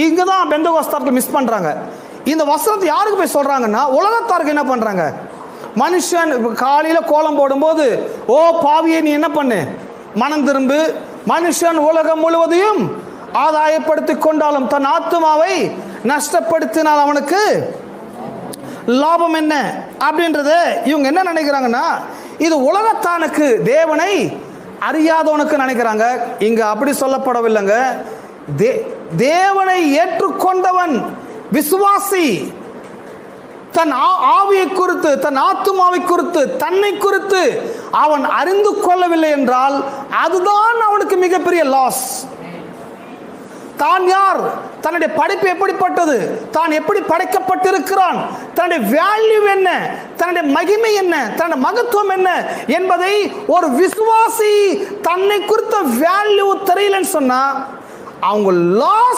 இங்கே தான் பெந்தகோஸ்தார்கள் மிஸ் பண்ணுறாங்க. இந்த வசனத்தை யாருக்கு போய் சொல்கிறாங்கன்னா, உலகத்தாருக்கு என்ன பண்ணுறாங்க? மனுஷன் காலையில் கோலம் போடும்போது, ஓ பாவியை நீ என்ன பண்ணு, மனம் திரும்பு. மனுஷன் உலகம் முழுவதையும் ஆதாயப்படுத்தி கொண்டாலும் தன் ஆத்துமாவை நஷ்டப்படுத்தினால் அவனுக்கு லாபம் என்ன அப்படின்றத இவங்க என்ன நினைக்கிறாங்கன்னா, இது உலகத்தானுக்கு, தேவனை அறியாதவனுக்கு நினைக்கிறாங்க. இங்க அப்படி சொல்லப்படவில்லைங்க. தேவனை ஏற்றுக்கொண்டவன் விசுவாசி தன் ஆவியை குறித்து, தன் ஆத்துமாவை குறித்து, தன்னை குறித்து அவன் அறிந்து கொள்ளவில்லை என்றால் அதுதான் அவனுக்கு மிகப்பெரிய லாஸ். தான் யார், தன்னுடைய படைப்பு எப்படிப்பட்டது, தான் எப்படி படைக்கப்பட்டிருக்கிறான், தன்னுடைய வேல்யூ என்ன, தன்னுடைய மகிமை என்ன, தன்னுடைய மகத்துவம் என்ன என்பதை ஒரு விசுவாசி தன்னை குறித்த வேல்யூ தெரியலன்னு சொன்னா அவங்க லாஸ்